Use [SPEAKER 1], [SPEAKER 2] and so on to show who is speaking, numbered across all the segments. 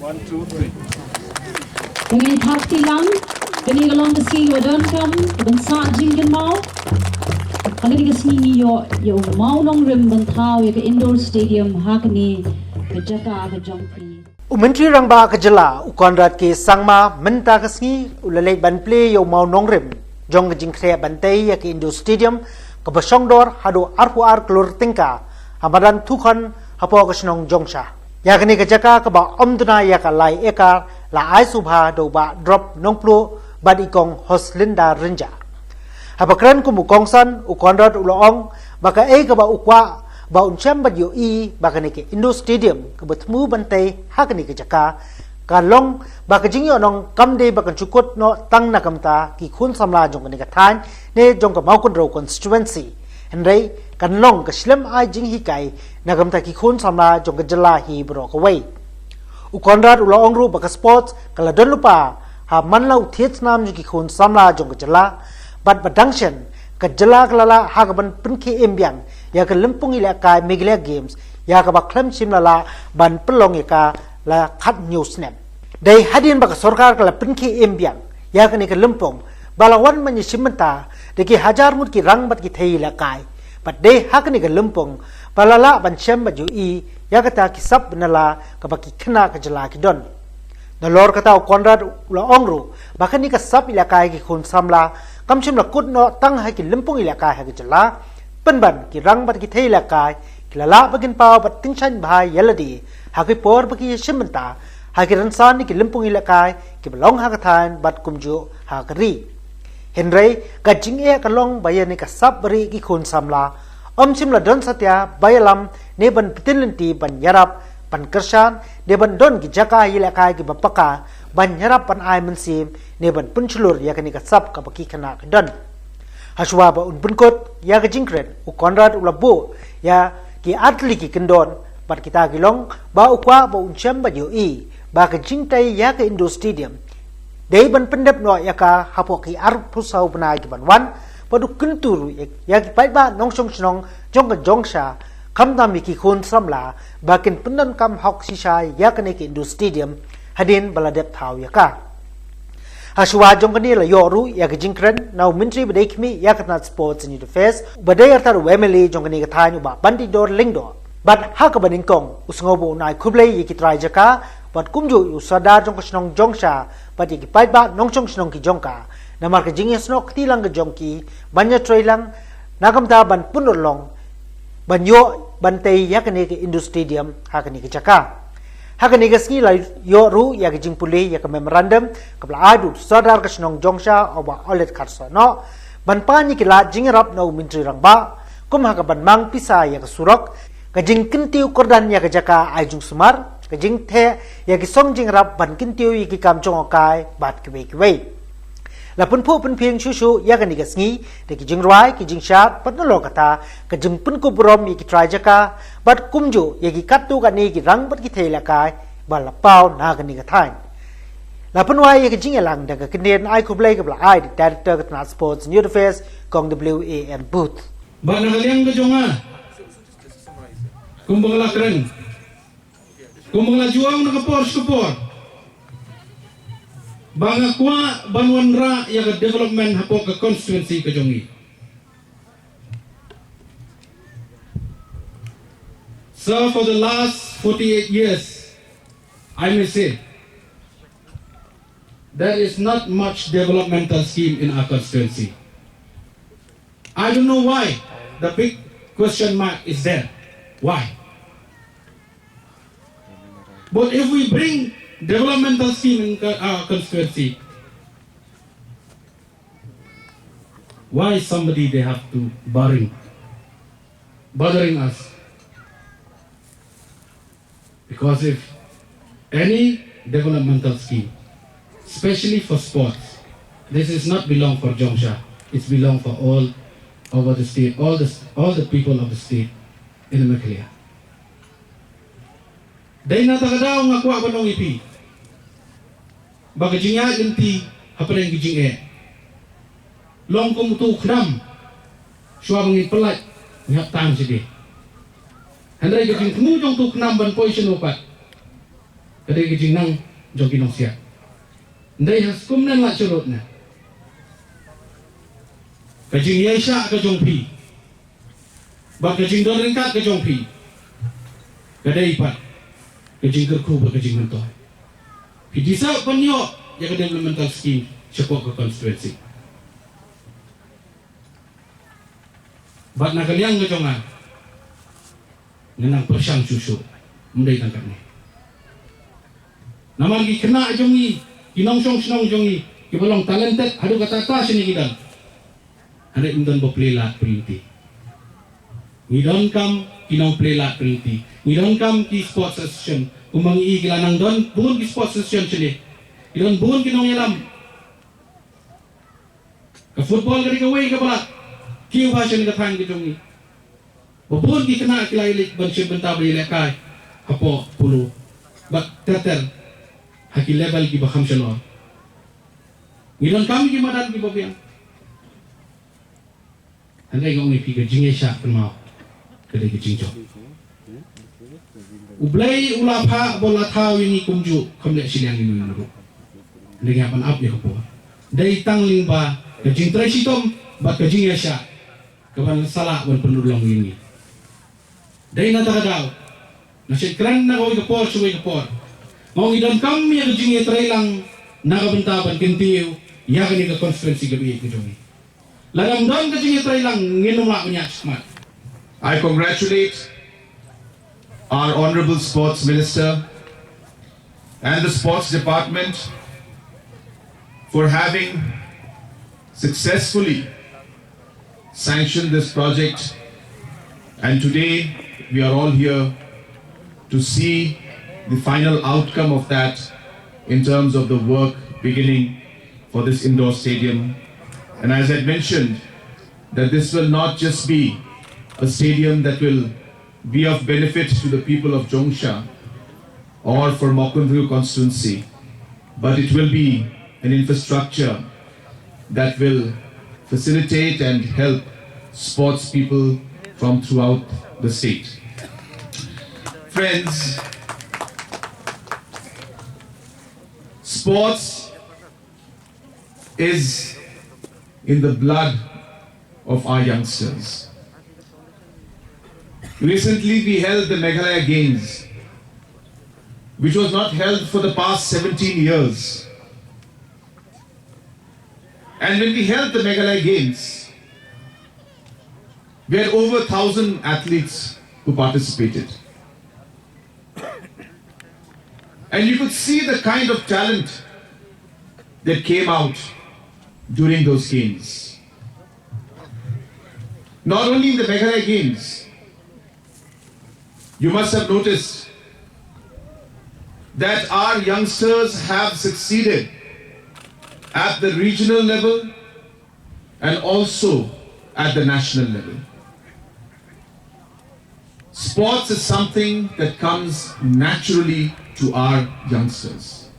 [SPEAKER 1] 1, 2, 3.
[SPEAKER 2] Dengan hati lang, kini kalong kasi wadan kam, bansa jinggan mau. Ang kini kasi yo mau nong rim bantao ya ke indoor stadium hakni kejaka ke jongpi.
[SPEAKER 3] Menteri Rangba Kejela Ukonrat ke Sangma Menta Kasngi ulalai ban play yo mau nongrim jong jing kre bantai ya ke Indo Stadium ke Basongdor hado arpuar kelur tingka hamadan tukon hapo kesnong jongsha ya kini kejaka ke ba omduna ya ka lai eka la ai subha do ba drop nongplo bad ikong hoslinda renja habakran ku mukongsan Ukonrat ulong baka ke ba ukwa ba uncam ba yo I baka ke Indo Stadium ke betemu bantai hakni ke jaka kalong baka jingyo nong kamde baka cukut no tang na kamta ki khun samla jong ke than ne jong ka maukun ro constituency henrei kanlong ke slim ai jing hi kai na kamta ki khun samla jong ke jela hi bro ko wei Ukonrat ulong ru baka sports kala don lupa ha manlau thiet nam ki khun samla jong ke jela bat badangshen ke jela kelala hagaban pinki embyang ya ke lempung ila ka meglia games ya ka ba klam chim lala ban pelong ka la khat new snap dai hadin ba ka sarkar kala pinki embyang ya ka ni ke lempung balawan man simenta de ki hajar mut ki rang bat ki thei la kai but dai hak ni ke lempung balala ban chem ba ju I ya ka ta ki sab nala ka ba ki khna ka jela ki don na lor kata Konrad la ongru bakani ka sab ila kai ki khun samla kamchim la kut no tang ha ki lempung ila kai ha ki jela penban ki rang bat ki thei la kai ki la bagin paw bat tingchan bhai yaladi ha ki por ba ki shimenta ha ki ransan ni ki lempung ila kai ki belong ha ka than bat kumju ha ka ri henrei ka jing e ka long bayan ni ka sab bari ki khun samla omchim la don satya bayalam ne ban pitilenti ban yarap pan kershan de ban don ki jaka ila kai ki bapaka ban yarap pan ai mensim ne ban punchulur ya ka ni ka sab ka baki kana ka don Haswa ba un bunkot ya ke jingkren Ukonrat ulabu ya ki atli ki kendon bat kita gilong ba ukwa ba uncam ba yo I ba ke jingtai ya ke Indo Stadium dei ban pendep no ya ka hapo ki ar pusau bana ki ban wan padu kuntur ya ki pai ba nong song snong jong ka jongsha kamda mi ki khun samla ba ken pendan kam hok sisa ya ke ne ki Indo Stadium hadin baladep thau ya ka Haswa jong kani la yoru ya ke jingkren now ministry badai khmi ya katna sports and affairs badai artar wemeli jong kani ka thanyu ba bandi dor lingdo but ha ka banin kong usngobo nai khublei yi ki trai jaka but kumju yu sadar jong kasnong jongsha but yi ki pai ba nongchong snong ki jongka namar ka jingya snok tilang ka jongki banya trailang nakamta ban punulong banyo bantei ya kani ke Indo Stadium ha kani ka jaka Hakan igasngi la yoru ya ke jingpuli ya ke memorandum kapla adu sadar ke snong jongsha oba olet kharsa no ban pani ke la jingrap no menteri rangba kum ha ka ban mang pisa ya ke surok ke jing kintiu kordan ya ke jaka ajung sumar ke jing the ya ke song jingrap ban kintiu yi ki kam jong kai bat ke wei la pun phu pun phieng chu ya kan igasngi de ki jing rwai ki jing shat pat no lo kata ke jing pun ko brom yi ki trai jaka bat kumju ye ki kat tu ka ni ki rang bat ki thei la kai ba la pau na ka ni ka thain la panwa ye ki jing elang da ka kinen ai ku play ka bla ai director ka na sports new affairs kong WAN booth
[SPEAKER 4] ba na haliang ka jonga kumbang la kren kumbang la juang na kapor banga kwa banwan ra ya ka development hapo ka constituency ka jongi So for the last 48 years, I may say, there is not much developmental scheme in our constituency. I don't know why. The big question mark is there. Why? But if we bring developmental scheme in our constituency, why somebody they have to bothering us? Because if any developmental scheme, especially for sports, this is not belong for Jongsha. It's belong for all over the state, all the people of the state in the Maclear. Dahil natakadaw nga kuha ko nung ipi. Baka jingya inti hapalang gijing e. Long kong tu kram. Suwa mangin pelat. Ngap tang sige. Handray gijing kumujong tu kram ban poy sinupat. Kadai kejing nang jogi nong siap. Ndai haskum nan la curut na. Kejing Yesha ke jong pi. Ba kejing don ringkat ke jong pi. Kadai pat. Kejing kerku ba kejing mentoh. Pi disau penyo ya ke developmental scheme sepok ke constituency. Bat nak kaliang ke jongan. Nenang persang susu. Mendai tangkap ni. Nama lagi kena jongi. Kinong senong jongi. Kibalong talented. Aduh kata sini kidan. Ada indan play lat perinti. Ngidon kam kinong play lat perinti. Ngidon kam ki sports association. Umangi kilanang don bukan ki sports association sini. Ngidon bukan kinong yalam. Ke football kali kawai ke balak. Kiu bahasa ni katang ke jongi. Bukan ki kena kilailik benci benta beli lekai. Apa puluh. Bak teter. Haki level ki baham selor. Ngidon kami ki madan ki babiang. Andai kau ni fikir jingga syak pun mau kedai kecingcok. Ublai ulapa bola tahu ini kumju kamlek siliang ini menurut. Dengan apa up ya kau. Dari tang lingba kecing tersitom bat kecing syak. Kapan salah wan penulung ini. Dari nata kadau. Nasi keren nak kau kepor suai kepor. Mau idam kami yang kecing terhilang nak bentaban kentiu. Ya kini ke konferensi kebiak kejongi.
[SPEAKER 1] I congratulate our Honorable Sports Minister and the Sports Department for having successfully sanctioned this project, and today we are all here to see the final outcome of that in terms of the work beginning for this indoor stadium. And as I mentioned, that this will not just be a stadium that will be of benefit to the people of Jongsha or for Mokundru constituency, but it will be an infrastructure that will facilitate and help sports people from throughout the state. Friends, sports is in the blood of our youngsters. Recently we held the Meghalaya Games, which was not held for the past 17 years. And when we held the Meghalaya Games, we had over 1,000 athletes who participated. And you could see the kind of talent that came out during those games. Not only in the Meghalaya Games, you must have noticed that our youngsters have succeeded at the regional level and also at the national level. Sports is something that comes naturally to our youngsters.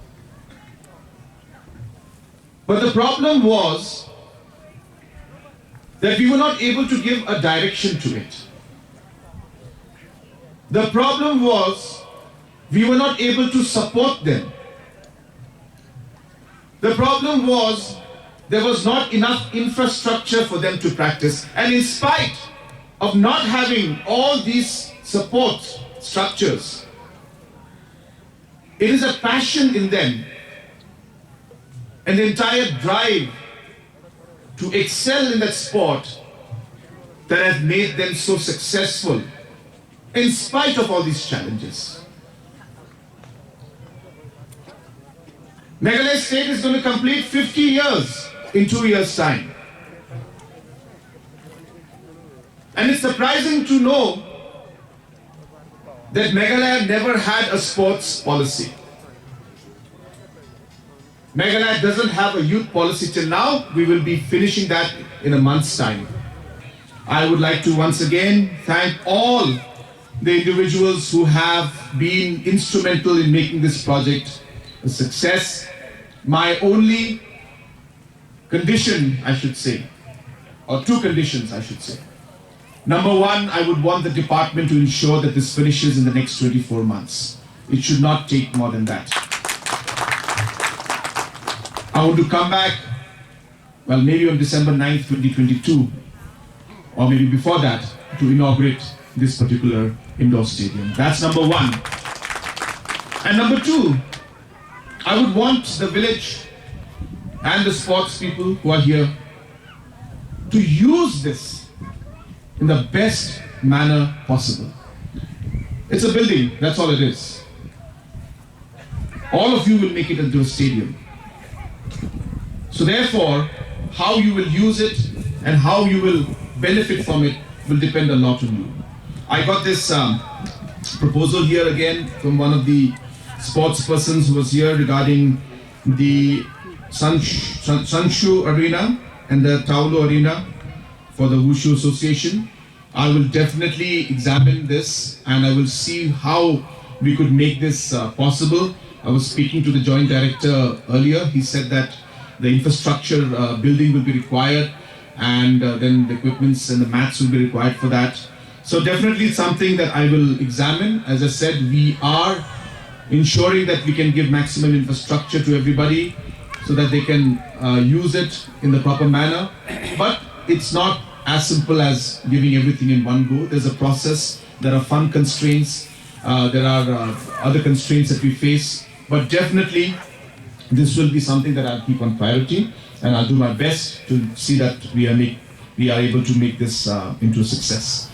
[SPEAKER 1] But the problem was that we were not able to give a direction to it. The problem was we were not able to support them. The problem was there was not enough infrastructure for them to practice. And in spite of not having all these support structures, it is a passion in them, an entire drive to excel in that sport that has made them so successful in spite of all these challenges. Meghalaya State is going to complete 50 years in 2 years' time. And it's surprising to know that Meghalaya never had a sports policy. Meghalaya doesn't have a youth policy till now. We will be finishing that in a month's time. I would like to once again thank all the individuals who have been instrumental in making this project a success. My only condition, I should say, or two conditions, I should say. Number one, I would want the department to ensure that this finishes in the next 24 months. It should not take more than that. I want to come back, well, maybe on December 9th, 2022, or maybe before that, to inaugurate this particular indoor stadium. That's number one. And number two, I would want the village and the sports people who are here to use this in the best manner possible. It's a building, that's all it is. All of you will make it into a stadium. So therefore, how you will use it and how you will benefit from it will depend a lot on you. I got this proposal here again from one of the sports persons who was here regarding the Sanshu Arena and the Taulu Arena for the Wushu Association. I will definitely examine this and I will see how we could make this possible. I was speaking to the Joint Director earlier. He said that the infrastructure building will be required and then the equipments and the mats will be required for that. So definitely something that I will examine. As I said, we are ensuring that we can give maximum infrastructure to everybody so that they can use it in the proper manner. But it's not as simple as giving everything in one go. There's a process, there are fund constraints, there are other constraints that we face. But definitely, this will be something that I'll keep on priority and I'll do my best to see that we are able to make this into a success.